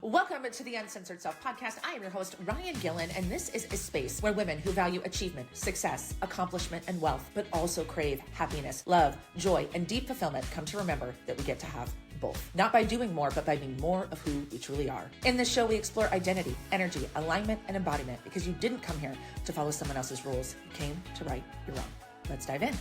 Welcome to the Uncensored Self Podcast. I am your host, Ryan Gillen, and this is a space where women who value achievement, success, accomplishment, and wealth, but also crave happiness, love, joy, and deep fulfillment come to remember that we get to have both. Not by doing more, but by being more of who we truly are. In this show, we explore identity, energy, alignment, and embodiment because you didn't come here to follow someone else's rules. You came to right your own. Let's dive in.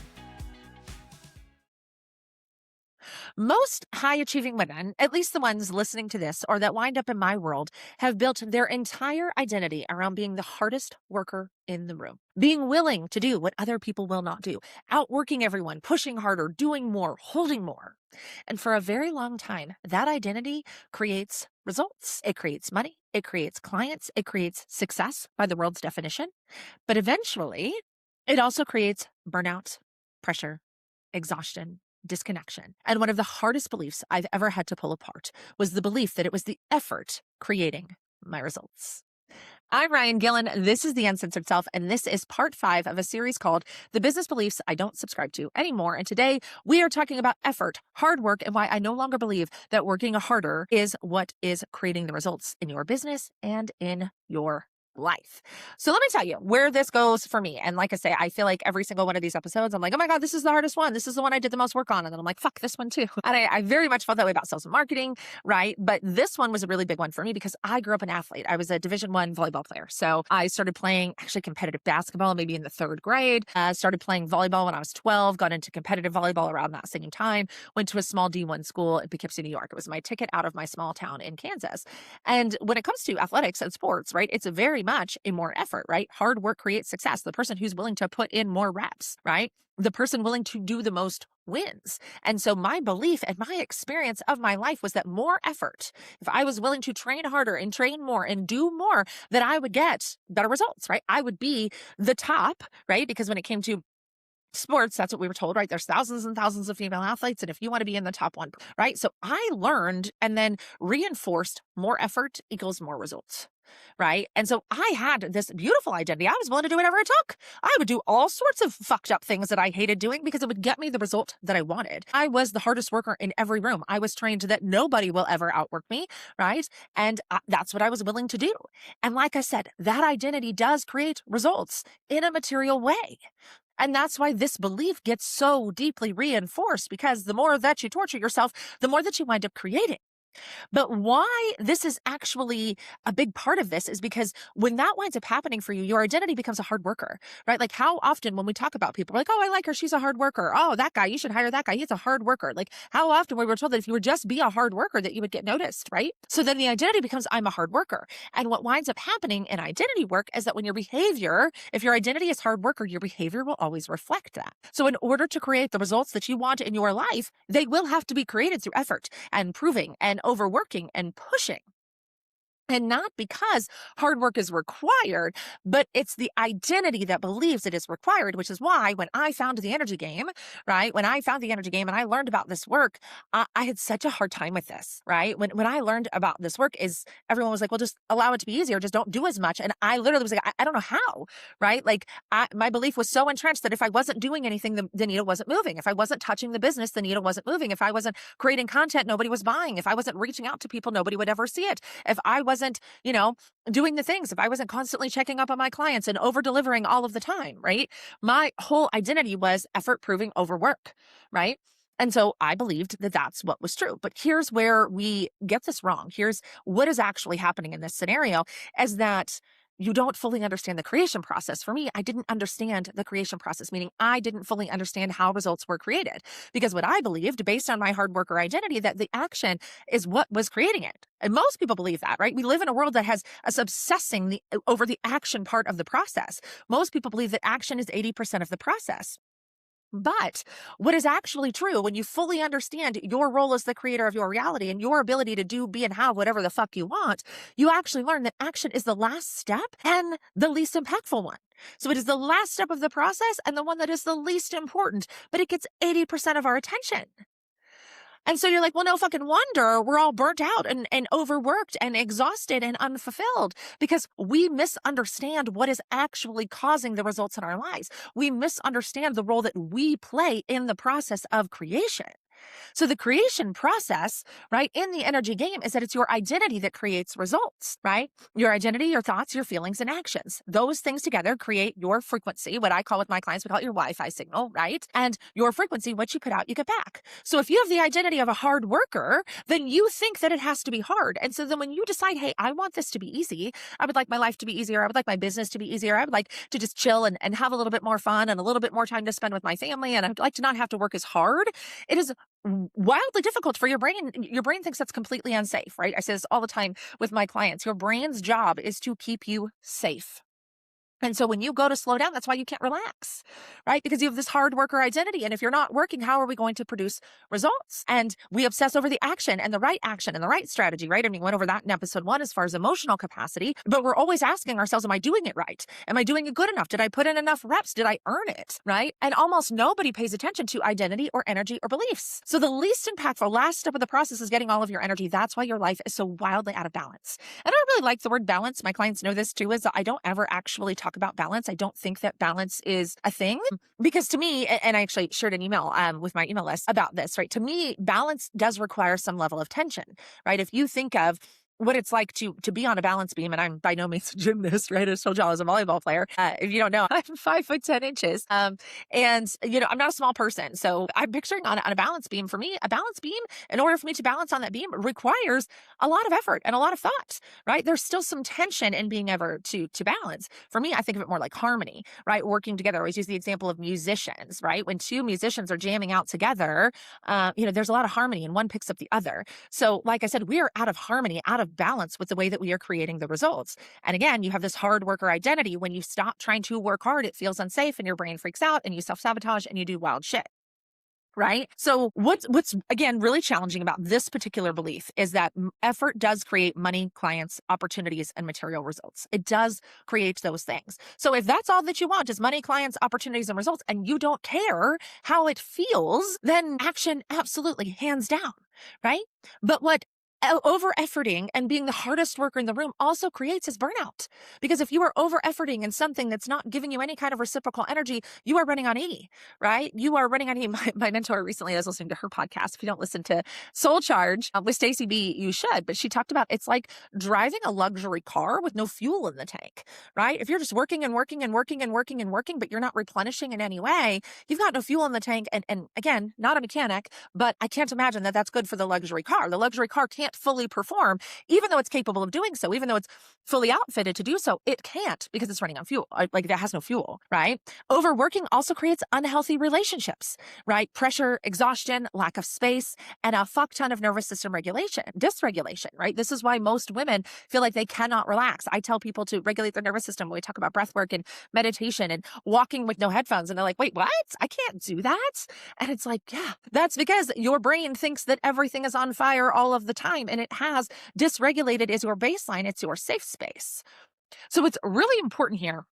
Most high-achieving women, at least the ones listening to this or that wind up in my world, have built their entire identity around being the hardest worker in the room, being willing to do what other people will not do, outworking everyone, pushing harder, doing more, holding more. And for a very long time, that identity creates results. It creates money. It creates clients. It creates success by the world's definition. But eventually, it also creates burnout, pressure, exhaustion, disconnection. And one of the hardest beliefs I've ever had to pull apart was the belief that it was the effort creating my results. I'm Ryan Gillen. This is The Uncensored Self, and this is part 5 of a series called The Business Beliefs I Don't Subscribe to Anymore. And today we are talking about effort, hard work, and why I no longer believe that working harder is what is creating the results in your business and in your life. So let me tell you where this goes for me. And like I say, I feel like every single one of these episodes, I'm like, oh my God, this is the hardest one. This is the one I did the most work on. And then I'm like, fuck this one too. And I very much felt that way about sales and marketing, right? But this one was a really big one for me because I grew up an athlete. I was a Division I volleyball player. So I started playing actually competitive basketball, maybe in the 3rd grade. Started playing volleyball when I was 12, got into competitive volleyball around that same time, went to a small D1 school in Poughkeepsie, New York. It was my ticket out of my small town in Kansas. And when it comes to athletics and sports, right, it's a very much a more effort, right? Hard work creates success. The person who's willing to put in more reps, right? The person willing to do the most wins. And so my belief and my experience of my life was that more effort, if I was willing to train harder and train more and do more, that I would get better results, right? I would be the top, right? Because when it came to sports, that's what we were told, right? There's thousands and thousands of female athletes. And if you want to be in the top 1, right? So I learned and then reinforced more effort equals more results. Right. And so I had this beautiful identity. I was willing to do whatever it took. I would do all sorts of fucked up things that I hated doing because it would get me the result that I wanted. I was the hardest worker in every room. I was trained that nobody will ever outwork me. Right. And that's what I was willing to do. And like I said, that identity does create results in a material way. And that's why this belief gets so deeply reinforced, because the more that you torture yourself, the more that you wind up creating. But why this is actually a big part of this is because when that winds up happening for you, your identity becomes a hard worker, right? Like how often when we talk about people, we're like, oh, I like her. She's a hard worker. Oh, that guy, you should hire that guy. He's a hard worker. Like how often we were told that if you would just be a hard worker, that you would get noticed, right? So then the identity becomes, I'm a hard worker. And what winds up happening in identity work is that when your behavior, if your identity is hard worker, your behavior will always reflect that. So in order to create the results that you want in your life, they will have to be created through effort and proving and overworking and pushing. And not because hard work is required, but it's the identity that believes it is required, which is why when I found the energy game, right? When I found the energy game and I learned about this work, I had such a hard time with this, right? When I learned about this work is everyone was like, well, just allow it to be easier. Just don't do as much. And I literally was like, I don't know how, right? Like my belief was so entrenched that if I wasn't doing anything, the needle wasn't moving. If I wasn't touching the business, the needle wasn't moving. If I wasn't creating content, nobody was buying. If I wasn't reaching out to people, nobody would ever see it. If I wasn't, doing the things, if I wasn't constantly checking up on my clients and over delivering all of the time, right? My whole identity was effort proving overwork, right? And so I believed that that's what was true. But here's where we get this wrong. Here's what is actually happening in this scenario is that you don't fully understand the creation process. For me, I didn't understand the creation process, meaning I didn't fully understand how results were created. Because what I believed, based on my hard worker identity, that the action is what was creating it. And most people believe that, right? We live in a world that has us obsessing over the action part of the process. Most people believe that action is 80% of the process. But what is actually true when you fully understand your role as the creator of your reality and your ability to do, be, and have whatever the fuck you want, you actually learn that action is the last step and the least impactful one. So it is the last step of the process and the one that is the least important, but it gets 80% of our attention. And so you're like, well, no fucking wonder we're all burnt out and overworked and exhausted and unfulfilled because we misunderstand what is actually causing the results in our lives. We misunderstand the role that we play in the process of creation. So the creation process, right, in the energy game is that it's your identity that creates results, right? Your identity, your thoughts, your feelings, and actions. Those things together create your frequency. What I call with my clients, we call it your Wi-Fi signal, right? And your frequency, what you put out, you get back. So if you have the identity of a hard worker, then you think that it has to be hard. And so then when you decide, hey, I want this to be easy, I would like my life to be easier. I would like my business to be easier. I would like to just chill and have a little bit more fun and a little bit more time to spend with my family. And I'd like to not have to work as hard. It is wildly difficult for your brain. Your brain thinks that's completely unsafe, right? I say this all the time with my clients. Your brain's job is to keep you safe. And so when you go to slow down, that's why you can't relax, right? Because you have this hard worker identity. And if you're not working, how are we going to produce results? And we obsess over the action and the right strategy, right? I mean, we went over that in episode 1 as far as emotional capacity, but we're always asking ourselves, am I doing it right? Am I doing it good enough? Did I put in enough reps? Did I earn it, right? And almost nobody pays attention to identity or energy or beliefs. So the least impactful last step of the process is getting all of your energy. That's why your life is so wildly out of balance. And I don't really like the word balance. My clients know this too, is that I don't ever actually talk about balance. I don't think that balance is a thing, because to me, and I actually shared an email with my email list about this, right? To me, balance does require some level of tension, right? If you think of what it's like to be on a balance beam, and I'm by no means a gymnast, right? I told y'all I was a volleyball player. If you don't know, I'm 5'10". And I'm not a small person. So I'm picturing on a balance beam. For me, a balance beam, in order for me to balance on that beam, requires a lot of effort and a lot of thought, right? There's still some tension in being able to balance. For me, I think of it more like harmony, right? Working together. I always use the example of musicians, right? When two musicians are jamming out together, there's a lot of harmony and one picks up the other. So like I said, we are out of harmony, out of balance with the way that we are creating the results. And again, you have this hard worker identity. When you stop trying to work hard, it feels unsafe and your brain freaks out and you self-sabotage and you do wild shit. Right? So what's again really challenging about this particular belief is that effort does create money, clients, opportunities, and material results. It does create those things. So if that's all that you want is money, clients, opportunities, and results, and you don't care how it feels, then action absolutely, hands down, right? But what over-efforting and being the hardest worker in the room also creates is burnout. Because if you are over-efforting in something that's not giving you any kind of reciprocal energy, you are running on E, right? You are running on E. My mentor recently, I was listening to her podcast. If you don't listen to Soul Charge with Stacey B, you should. But she talked about it's like driving a luxury car with no fuel in the tank, right? If you're just working and working and working and working and working, but you're not replenishing in any way, you've got no fuel in the tank. And again, not a mechanic, but I can't imagine that that's good for the luxury car. The luxury car can't fully perform, even though it's capable of doing so, even though it's fully outfitted to do so, it can't because it's running on fuel. Like that has no fuel, right? Overworking also creates unhealthy relationships, right? Pressure, exhaustion, lack of space, and a fuck ton of nervous system dysregulation, right? This is why most women feel like they cannot relax. I tell people to regulate their nervous system when we talk about breath work and meditation and walking with no headphones. And they're like, wait, what? I can't do that. And it's like, yeah, that's because your brain thinks that everything is on fire all of the time. And it has dysregulated as your baseline. It's your safe space. So what's really important here,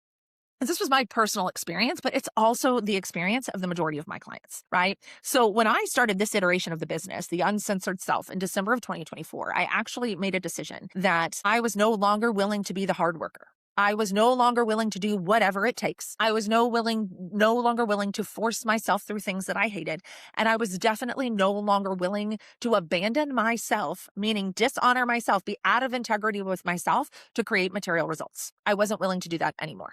and this was my personal experience, but it's also the experience of the majority of my clients, right? So when I started this iteration of the business, the Uncensored Self, in December of 2024, I actually made a decision that I was no longer willing to be the hard worker. I was no longer willing to do whatever it takes. I was no longer willing to force myself through things that I hated. And I was definitely no longer willing to abandon myself, meaning dishonor myself, be out of integrity with myself to create material results. I wasn't willing to do that anymore.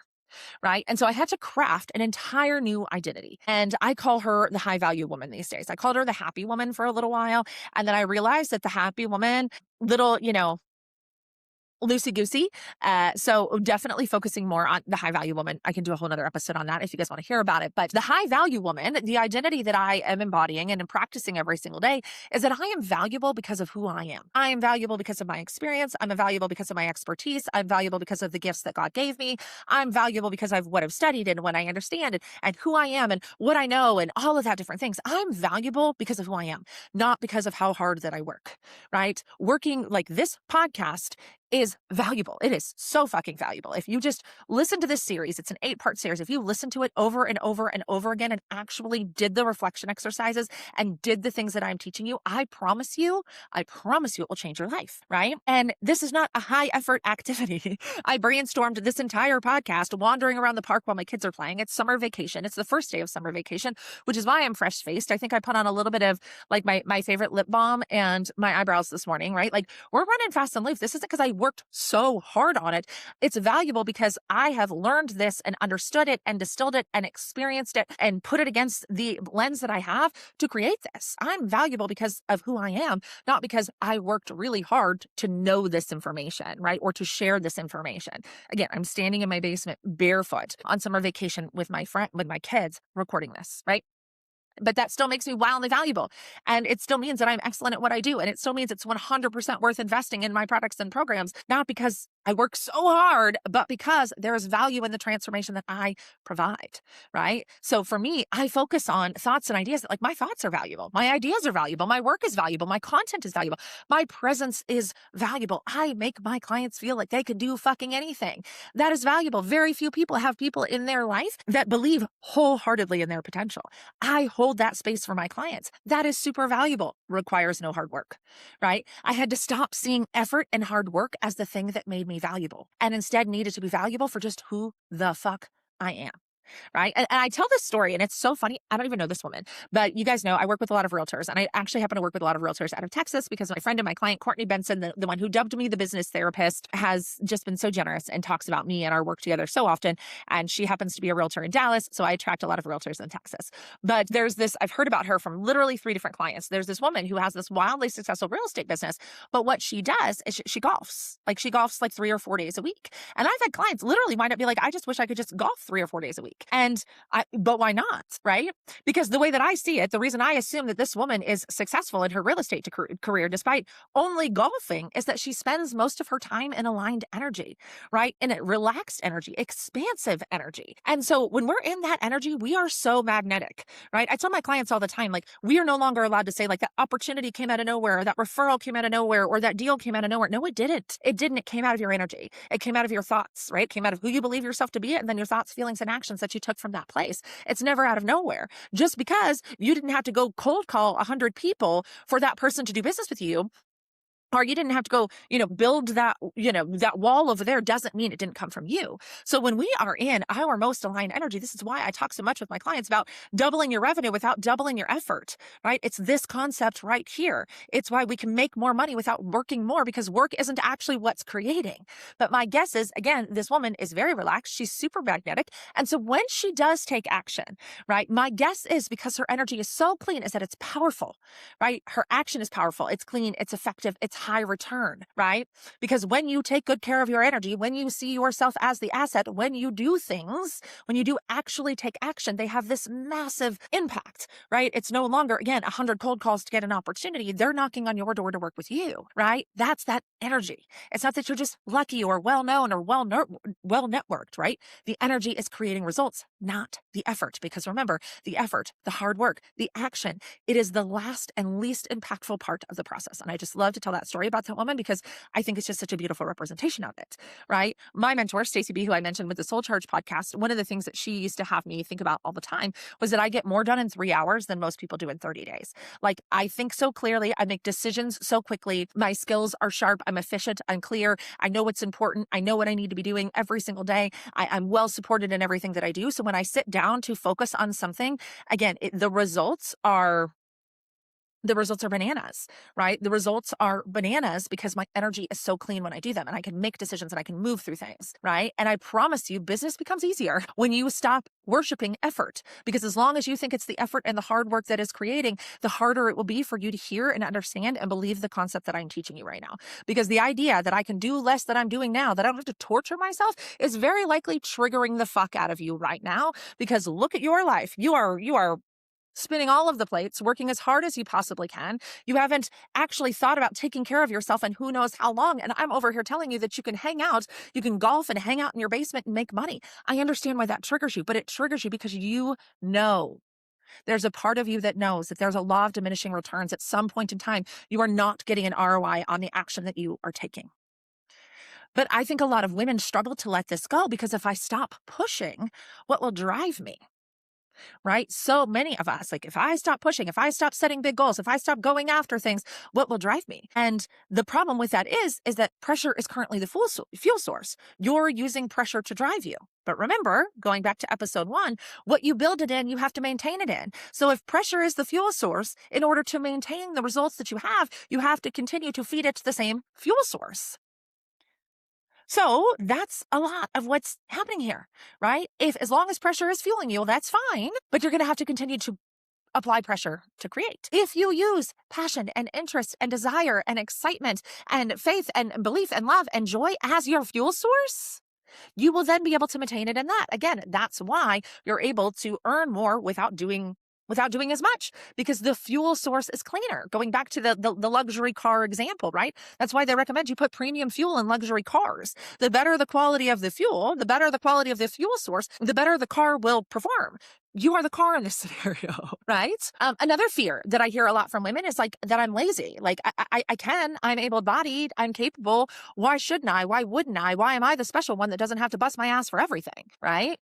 Right. And so I had to craft an entire new identity. And I call her the high value woman these days. I called her the happy woman for a little while. And then I realized that the happy woman, little, loosey-goosey. So definitely focusing more on the high value woman. I can do a whole nother episode on that if you guys want to hear about it. But the high value woman, the identity that I am embodying and am practicing every single day is that I am valuable because of who I am. I am valuable because of my experience. I'm valuable because of my expertise. I'm valuable because of the gifts that God gave me. I'm valuable because of what I've studied and what I understand and who I am and what I know and all of that different things. I'm valuable because of who I am, not because of how hard that I work, right? Working like this podcast is valuable. It is so fucking valuable. If you just listen to this series, it's an 8-part series. If you listen to it over and over and over again and actually did the reflection exercises and did the things that I'm teaching you, I promise you it will change your life, right? And this is not a high effort activity. I brainstormed this entire podcast wandering around the park while my kids are playing. It's summer vacation. It's the first day of summer vacation, which is why I'm fresh faced. I think I put on a little bit of like my favorite lip balm and my eyebrows this morning, right? Like we're running fast and loose. This isn't because I worked so hard on it. It's valuable because I have learned this and understood it and distilled it and experienced it and put it against the lens that I have to create this. I'm valuable because of who I am, not because I worked really hard to know this information, right? Or to share this information. Again, I'm standing in my basement barefoot on summer vacation with my kids recording this, right? But that still makes me wildly valuable. And it still means that I'm excellent at what I do. And it still means it's 100% worth investing in my products and programs, not because I work so hard, but because there is value in the transformation that I provide, right? So for me, I focus on thoughts and ideas that like my thoughts are valuable. My ideas are valuable. My work is valuable. My content is valuable. My presence is valuable. I make my clients feel like they can do fucking anything. That is valuable. Very few people have people in their life that believe wholeheartedly in their potential. I hold that space for my clients. That is super valuable. Requires no hard work, right? I had to stop seeing effort and hard work as the thing that made me valuable and instead needed to be valuable for just who the fuck I am. Right. And I tell this story and it's so funny. I don't even know this woman, but you guys know I work with a lot of realtors and I actually happen to work with a lot of realtors out of Texas because my friend and my client, Courtney Benson, the one who dubbed me the business therapist, has just been so generous and talks about me and our work together so often. And she happens to be a realtor in Dallas. So I attract a lot of realtors in Texas. But there's this, I've heard about her from literally 3 different clients. There's this woman who has this wildly successful real estate business. But what she does is she golfs. Like she golfs like 3 or 4 days a week. And I've had clients literally wind up be like, I just wish I could just golf 3 or 4 days a week. And but why not, right? Because the way that I see it, the reason I assume that this woman is successful in her real estate career, despite only golfing, is that she spends most of her time in aligned energy, right? In a relaxed energy, expansive energy. And so when we're in that energy, we are so magnetic, right? I tell my clients all the time, like, we are no longer allowed to say like that opportunity came out of nowhere, or that referral came out of nowhere, or that deal came out of nowhere. No, it didn't. It didn't. It came out of your energy. It came out of your thoughts, right? It came out of who you believe yourself to be, and then your thoughts, feelings, and actions that you took from that place. It's never out of nowhere. Just because you didn't have to go cold call 100 people for that person to do business with you, or you didn't have to go, build that, that wall over there, doesn't mean it didn't come from you. So when we are in our most aligned energy, this is why I talk so much with my clients about doubling your revenue without doubling your effort, right? It's this concept right here. It's why we can make more money without working more, because work isn't actually what's creating. But my guess is, again, this woman is very relaxed. She's super magnetic. And so when she does take action, right, my guess is because her energy is so clean is that it's powerful, right? Her action is powerful. It's clean. It's effective. It's high return, right? Because when you take good care of your energy, when you see yourself as the asset, when you do things, when you do actually take action, they have this massive impact, right? It's no longer, again, 100 cold calls to get an opportunity. They're knocking on your door to work with you, right? That's that energy. It's not that you're just lucky or well-known or well-networked, right? The energy is creating results, not the effort. Because remember, the effort, the hard work, the action, it is the last and least impactful part of the process. And I just love to tell that story about that woman because I think it's just such a beautiful representation of it, right? My mentor, Stacey B, who I mentioned with the Soul Charge podcast, one of the things that she used to have me think about all the time was that I get more done in 3 hours than most people do in 30 days. Like, I think so clearly, I make decisions so quickly, my skills are sharp, I'm efficient, I'm clear, I know what's important, I know what I need to be doing every single day, I'm well supported in everything that I do. So when I sit down to focus on something, again, the results are bananas, right? The results are bananas because my energy is so clean when I do them, and I can make decisions and I can move through things, right? And I promise you, business becomes easier when you stop worshiping effort, because as long as you think it's the effort and the hard work that is creating, the harder it will be for you to hear and understand and believe the concept that I'm teaching you right now. Because the idea that I can do less than I'm doing now, that I don't have to torture myself, is very likely triggering the fuck out of you right now. Because look at your life. You are spinning all of the plates, working as hard as you possibly can. You haven't actually thought about taking care of yourself and who knows how long. And I'm over here telling you that you can hang out, you can golf and hang out in your basement and make money. I understand why that triggers you, but it triggers you because you know. There's a part of you that knows that there's a law of diminishing returns. At some point in time, you are not getting an ROI on the action that you are taking. But I think a lot of women struggle to let this go because if I stop pushing, what will drive me? Right? So many of us, like if I stop pushing, if I stop setting big goals, if I stop going after things, what will drive me? And the problem with that is that pressure is currently the fuel source. You're using pressure to drive you. But remember, going back to episode 1, what you build it in, you have to maintain it in. So if pressure is the fuel source, in order to maintain the results that you have to continue to feed it the same fuel source. So that's a lot of what's happening here, right? If as long as pressure is fueling you, that's fine, but you're going to have to continue to apply pressure to create. If you use passion and interest and desire and excitement and faith and belief and love and joy as your fuel source, you will then be able to maintain it in that. Again, that's why you're able to earn more without doing as much, because the fuel source is cleaner. Going back to the luxury car example, right? That's why they recommend you put premium fuel in luxury cars. The better the quality of the fuel, the better the quality of the fuel source, the better the car will perform. You are the car in this scenario, right? Another fear that I hear a lot from women is like that I'm lazy. Like I'm able-bodied, I'm capable. Why shouldn't I? Why wouldn't I? Why am I the special one that doesn't have to bust my ass for everything, right?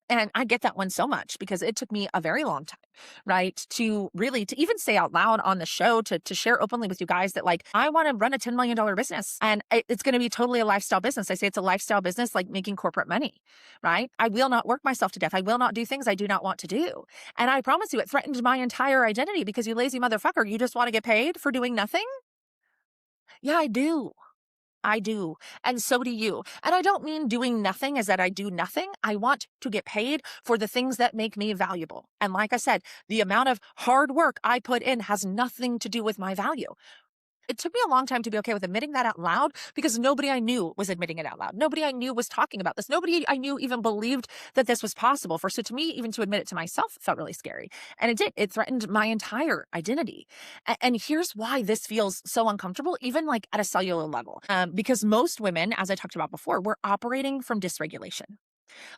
And I get that one so much because it took me a very long time, right? To even say out loud on the show, to share openly with you guys that like, I want to run a $10 million business and it's going to be totally a lifestyle business. I say it's a lifestyle business, like making corporate money, right? I will not work myself to death. I will not do things I do not want to do. And I promise you, it threatened my entire identity because you lazy motherfucker, you just want to get paid for doing nothing? Yeah, I do. I do. And so do you. And I don't mean doing nothing as that I do nothing. I want to get paid for the things that make me valuable. And like I said, the amount of hard work I put in has nothing to do with my value. It took me a long time to be okay with admitting that out loud because nobody I knew was admitting it out loud. Nobody I knew was talking about this. Nobody I knew even believed that this was possible. So to me, even to admit it to myself felt really scary. And it did. It threatened my entire identity. And here's why this feels so uncomfortable, even like at a cellular level. Because most women, as I talked about before, we're operating from dysregulation.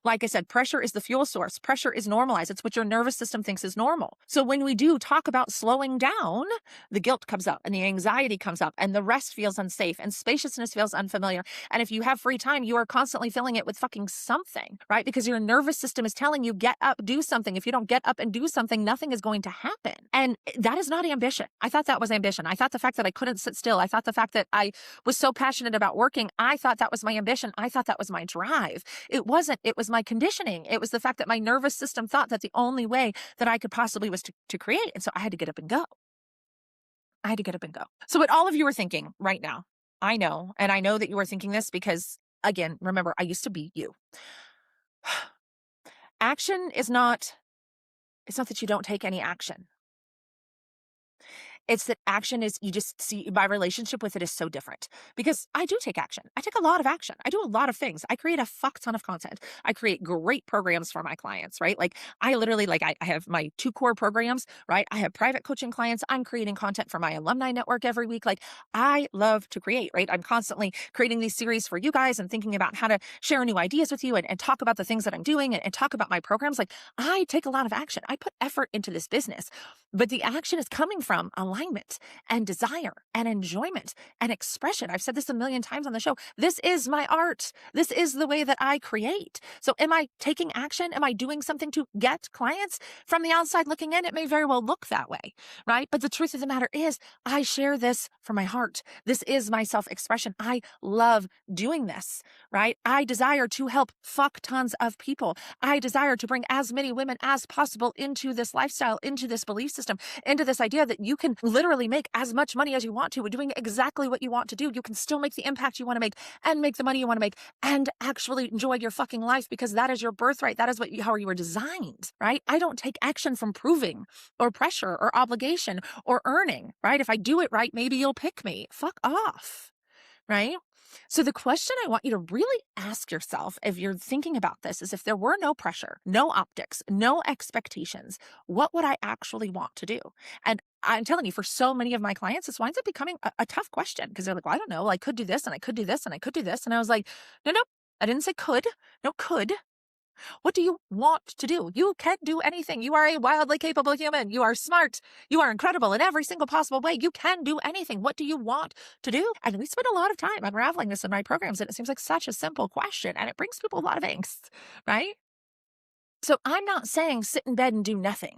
Like I said, pressure is the fuel source. Pressure is normalized. It's what your nervous system thinks is normal. So when we do talk about slowing down, the guilt comes up and the anxiety comes up and the rest feels unsafe and spaciousness feels unfamiliar. And if you have free time, you are constantly filling it with fucking something, right? Because your nervous system is telling you, get up, do something. If you don't get up and do something, nothing is going to happen. And that is not ambition. I thought that was ambition. I thought the fact that I couldn't sit still, I thought the fact that I was so passionate about working, I thought that was my ambition. I thought that was my drive. It wasn't. It was my conditioning. It was the fact that my nervous system thought that the only way that I could possibly was to create. And so I had to get up and go. I had to get up and go. So what all of you are thinking right now, I know, and I know that you are thinking this because, again, remember, I used to be you. Action is not, it's not that you don't take any action. It's that action is, you just see my relationship with it is so different because I do take action. I take a lot of action. I do a lot of things. I create a fuck ton of content. I create great programs for my clients, right? Like I literally, like I have my 2 core programs, right? I have private coaching clients. I'm creating content for my alumni network every week. Like I love to create, right? I'm constantly creating these series for you guys and thinking about how to share new ideas with you and talk about the things that I'm doing and talk about my programs. Like I take a lot of action. I put effort into this business, but the action is coming from alignment and desire and enjoyment and expression. I've said this a million times on the show. This is my art. This is the way that I create. So am I taking action? Am I doing something to get clients? From the outside looking in, it may very well look that way, right? But the truth of the matter is I share this from my heart. This is my self-expression. I love doing this, right? I desire to help fuck tons of people. I desire to bring as many women as possible into this lifestyle, into this belief system, into this idea that you can literally make as much money as you want to with doing exactly what you want to do. You can still make the impact you want to make and make the money you want to make and actually enjoy your fucking life because that is your birthright. That is how you were designed, right? I don't take action from proving or pressure or obligation or earning, right? If I do it right, maybe you'll pick me. Fuck off, right? So the question I want you to really ask yourself if you're thinking about this is, if there were no pressure, no optics, no expectations, what would I actually want to do? And I'm telling you, for so many of my clients, this winds up becoming a tough question because they're like, well, I don't know, I could do this and I could do this and I could do this. And I was like, no, I didn't say could. No, could. What do you want to do? You can do anything. You are a wildly capable human. You are smart. You are incredible in every single possible way. You can do anything. What do you want to do? And we spend a lot of time unraveling this in my programs, and it seems like such a simple question, and it brings people a lot of angst, right? So I'm not saying sit in bed and do nothing.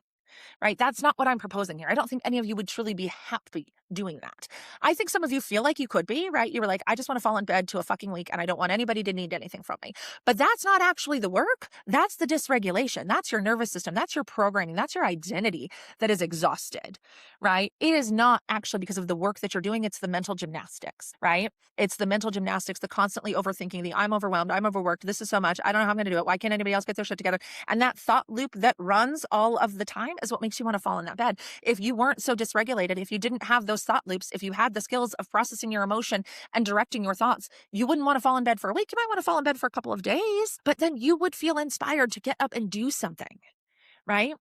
Right? That's not what I'm proposing here. I don't think any of you would truly be happy doing that. I think some of you feel like you could be, right? You were like, I just want to fall in bed to a fucking week and I don't want anybody to need anything from me. But that's not actually the work. That's the dysregulation. That's your nervous system. That's your programming. That's your identity that is exhausted, right? It is not actually because of the work that you're doing. It's the mental gymnastics, right? It's the mental gymnastics, the constantly overthinking, the I'm overwhelmed, I'm overworked, this is so much, I don't know how I'm going to do it. Why can't anybody else get their shit together? And that thought loop that runs all of the time is what makes you want to fall in that bed. If you weren't so dysregulated, if you didn't have those thought loops, if you had the skills of processing your emotion and directing your thoughts, you wouldn't want to fall in bed for a week. You might want to fall in bed for a couple of days, but then you would feel inspired to get up and do something, right?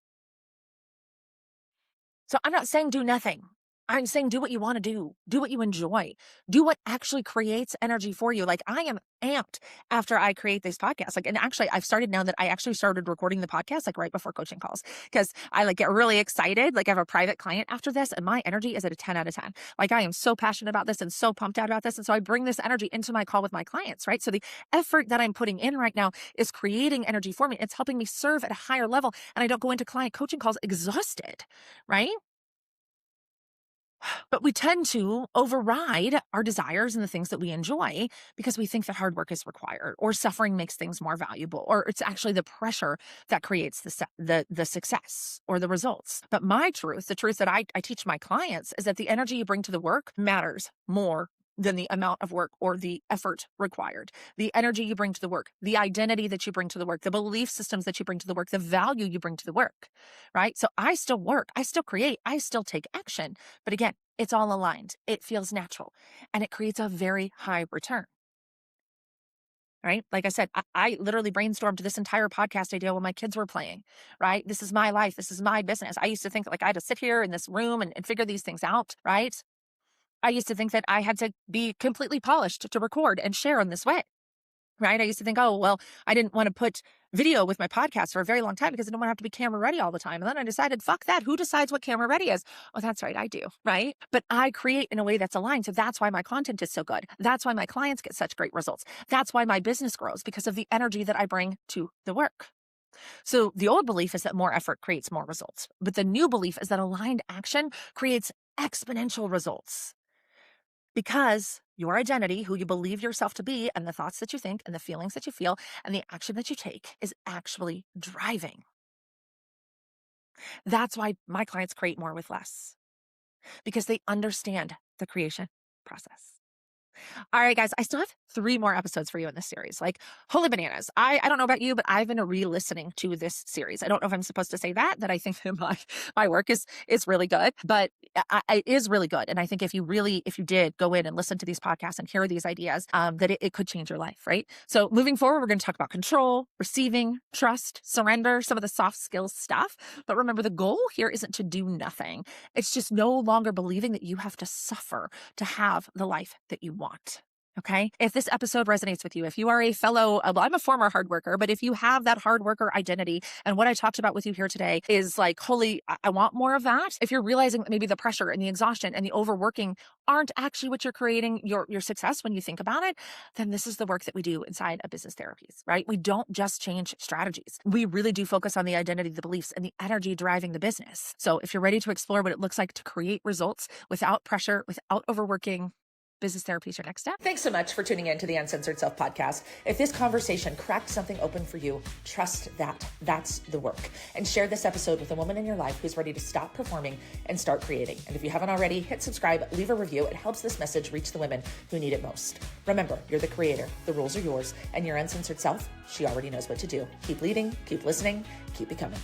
So I'm not saying do nothing. I'm saying do what you want to do what you enjoy, do what actually creates energy for you. Like I am amped after I create these podcasts. Like, and actually I've started now that I actually started recording the podcast, like right before coaching calls, because I like get really excited. Like I have a private client after this and my energy is at a 10 out of 10. Like I am so passionate about this and so pumped out about this. And so I bring this energy into my call with my clients, right? So the effort that I'm putting in right now is creating energy for me. It's helping me serve at a higher level. And I don't go into client coaching calls exhausted, right? But we tend to override our desires and the things that we enjoy because we think that hard work is required or suffering makes things more valuable, or it's actually the pressure that creates the success or the results. But my truth, the truth that I teach my clients is that the energy you bring to the work matters more than the amount of work or the effort required. The energy you bring to the work, the identity that you bring to the work, the belief systems that you bring to the work, the value you bring to the work, right? So I still work, I still create, I still take action. But again, it's all aligned. It feels natural and it creates a very high return, right? Like I said, I literally brainstormed this entire podcast idea when my kids were playing, right? This is my life. This is my business. I used to think like I had to sit here in this room and figure these things out, right? I used to think that I had to be completely polished to record and share in this way, right? I used to think, oh, well, I didn't want to put video with my podcast for a very long time because I didn't want to have to be camera ready all the time. And then I decided, fuck that. Who decides what camera ready is? Oh, that's right. I do, right? But I create in a way that's aligned. So that's why my content is so good. That's why my clients get such great results. That's why my business grows, because of the energy that I bring to the work. So the old belief is that more effort creates more results. But the new belief is that aligned action creates exponential results. Because your identity, who you believe yourself to be, and the thoughts that you think, and the feelings that you feel, and the action that you take is actually driving. That's why my clients create more with less, because they understand the creation process. All right, guys, I still have 3 more episodes for you in this series. Like, holy bananas. I don't know about you, but I've been re-listening to this series. I don't know if I'm supposed to say that I think that my work is really good, but it is really good. And I think if you did go in and listen to these podcasts and hear these ideas, that it could change your life, right? So moving forward, we're going to talk about control, receiving, trust, surrender, some of the soft skills stuff. But remember, the goal here isn't to do nothing. It's just no longer believing that you have to suffer to have the life that you want. Okay. If this episode resonates with you, if you are a fellow, well, I'm a former hard worker, but if you have that hard worker identity and what I talked about with you here today is like, holy, I want more of that. If you're realizing that maybe the pressure and the exhaustion and the overworking aren't actually what you're creating your success when you think about it, then this is the work that we do inside of business therapies, right? We don't just change strategies. We really do focus on the identity, the beliefs, and the energy driving the business. So if you're ready to explore what it looks like to create results without pressure, without overworking, business therapy is your next step. Thanks so much for tuning in to the Uncensored Self podcast. If this conversation cracked something open for you, trust that that's the work. And share this episode with a woman in your life who's ready to stop performing and start creating. And if you haven't already, hit subscribe, leave a review. It helps this message reach the women who need it most. Remember, you're the creator. The rules are yours. And your uncensored self, she already knows what to do. Keep leading, keep listening, keep becoming.